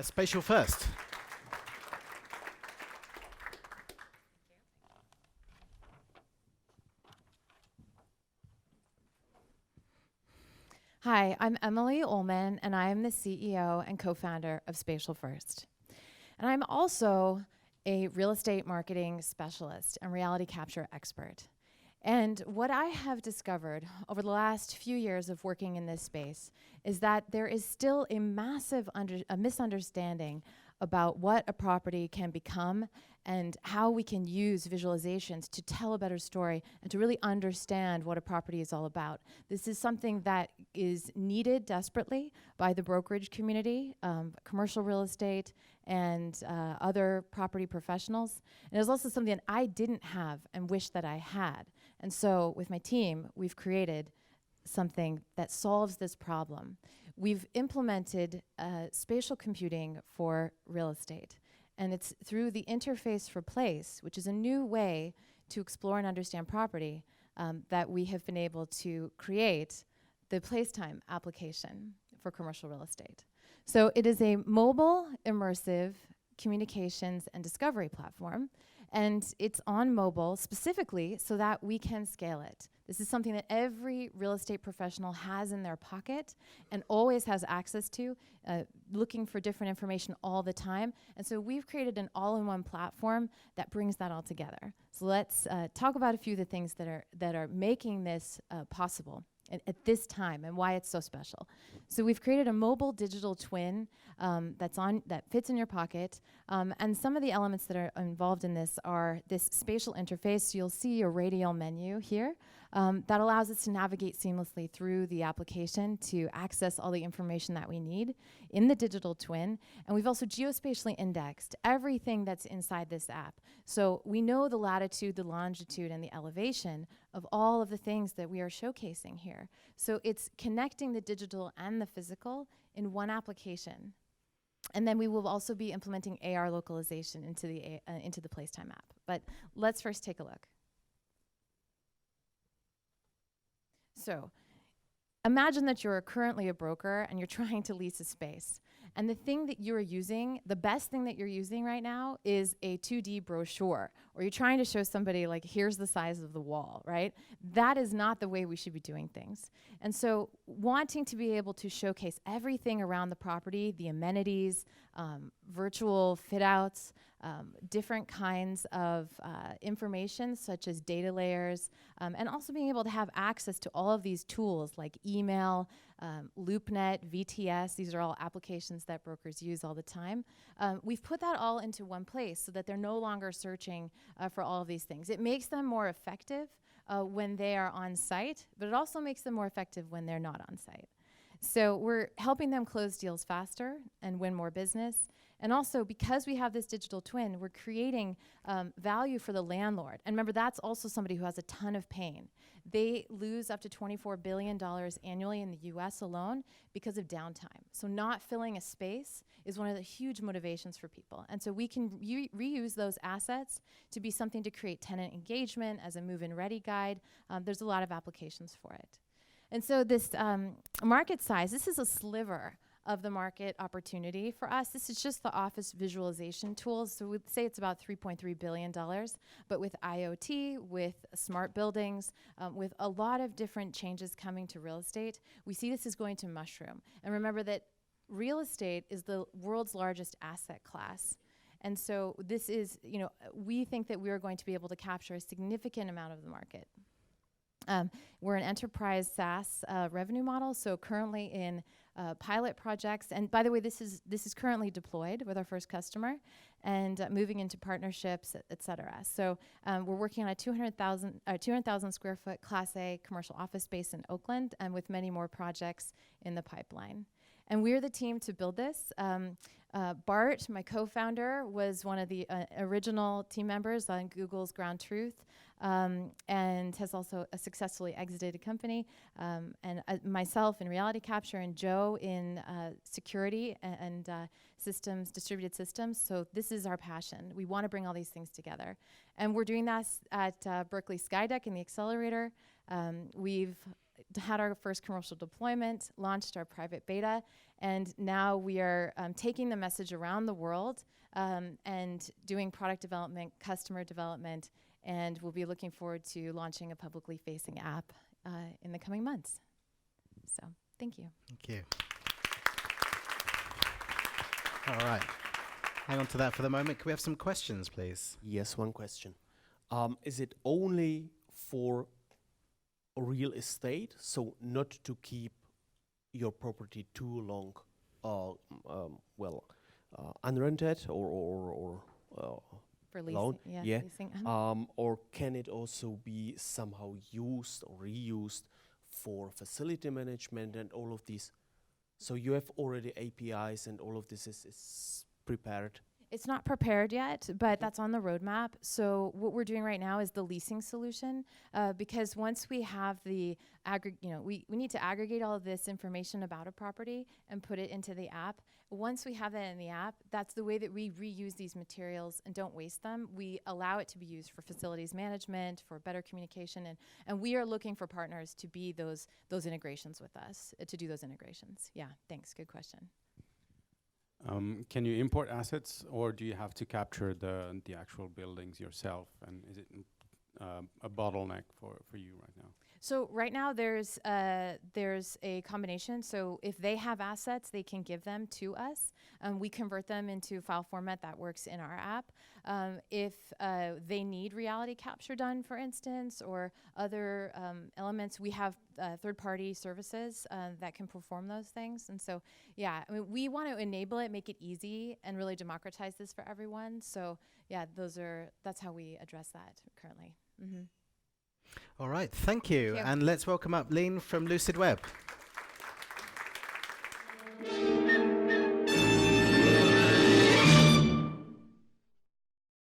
SpatialFirst. Hi, I'm Emily Olman, and I am the CEO and co-founder of SpatialFirst. And I'm also a real estate marketing specialist and reality capture expert. And what I have discovered over the last few years of working in this space is that there is still a massive misunderstanding about what a property can become and how we can use visualizations to tell a better story and to really understand what a property is all about. This is something that is needed desperately by the brokerage community, commercial real estate, and other property professionals. And it was also something that I didn't have and wish that I had. And so with my team, we've created something that solves this problem. We've implemented spatial computing for real estate. And it's through the interface for place, which is a new way to explore and understand property, that we have been able to create the Placetime application for commercial real estate. So it is a mobile, immersive communications and discovery platform. And it's on mobile specifically so that we can scale it. This is something that every real estate professional has in their pocket and always has access to, looking for different information all the time. And so we've created an all-in-one platform that brings that all together. So let's talk about a few of the things that are making this possible at this time and why it's so special. So we've created a mobile digital twin that fits in your pocket. And some of the elements that are involved in this are this spatial interface. So you'll see a radial menu here that allows us to navigate seamlessly through the application to access all the information that we need in the digital twin. And we've also geospatially indexed everything that's inside this app. So we know the latitude, the longitude, and the elevation of all of the things that we are showcasing here. So it's connecting the digital and the physical in one application. And then we will also be implementing AR localization into the Placetime app. But let's first take a look. So imagine that you're currently a broker and you're trying to lease a space. And the thing that you're using, the best thing that you're using right now is a 2D brochure, or you're trying to show somebody like, here's the size of the wall, right? That is not the way we should be doing things. And so wanting to be able to showcase everything around the property, the amenities, virtual fit outs, different kinds of information such as data layers, and also being able to have access to all of these tools like email, LoopNet, VTS. These are all applications that brokers use all the time. We've put that all into one place so that they're no longer searching for all of these things. It makes them more effective when they are on site, but it also makes them more effective when they're not on site. So we're helping them close deals faster and win more business. And also, because we have this digital twin, we're creating value for the landlord. And remember, that's also somebody who has a ton of pain. They lose up to $24 billion annually in the US alone because of downtime. So not filling a space is one of the huge motivations for people. And so we can reuse those assets to be something to create tenant engagement as a move-in ready guide. There's a lot of applications for it. And so this market size, this is a sliver of the market opportunity for us. This is just the office visualization tools. So we'd say it's about $3.3 billion, but with IoT, with smart buildings, with a lot of different changes coming to real estate, we see this is going to mushroom. And remember that real estate is the world's largest asset class. And so this is, we think that we are going to be able to capture a significant amount of the market. We're an enterprise SaaS revenue model, so currently in pilot projects, and by the way, this is currently deployed with our first customer, and moving into partnerships, et cetera. So we're working on a 200,000 square foot Class A commercial office space in Oakland, and with many more projects in the pipeline. And we're the team to build this. Bart, my co-founder, was one of the original team members on Google's Ground Truth, and has also successfully exited a company. And myself in reality capture, and Joe in security and systems, distributed systems. So this is our passion. We want to bring all these things together. And we're doing that at Berkeley Skydeck in the accelerator. We've had our first commercial deployment, launched our private beta, and now we are taking the message around the world and doing product development, customer development, and we'll be looking forward to launching a publicly facing app in the coming months. So, thank you. Thank you. All right. Hang on to that for the moment. Can we have some questions, please? Yes, one question. Is it only for real estate, so not to keep your property too long, unrented or For leasing, loan? Yeah. leasing. Or can it also be somehow used or reused for facility management and all of these? So you have already APIs and all of this is prepared? It's not prepared yet, but that's on the roadmap. So what we're doing right now is the leasing solution, because once we have the we need to aggregate all of this information about a property and put it into the app. Once we have that in the app, that's the way that we reuse these materials and don't waste them. We allow it to be used for facilities management, for better communication, and we are looking for partners to be those integrations with us, to do those integrations. Yeah, thanks, good question. Can you import assets, or do you have to capture the actual buildings yourself? And is it a bottleneck for you right now? So right now there's a combination. So if they have assets, they can give them to us. We convert them into file format that works in our app. If they need reality capture done, for instance, or other elements, we have third-party services that can perform those things. And so, yeah, I mean, we want to enable it, make it easy, and really democratize this for everyone. So, yeah, that's how we address that currently. Mm-hmm. All right, thank you. Thank you. And let's welcome up Lean from Lucid Web.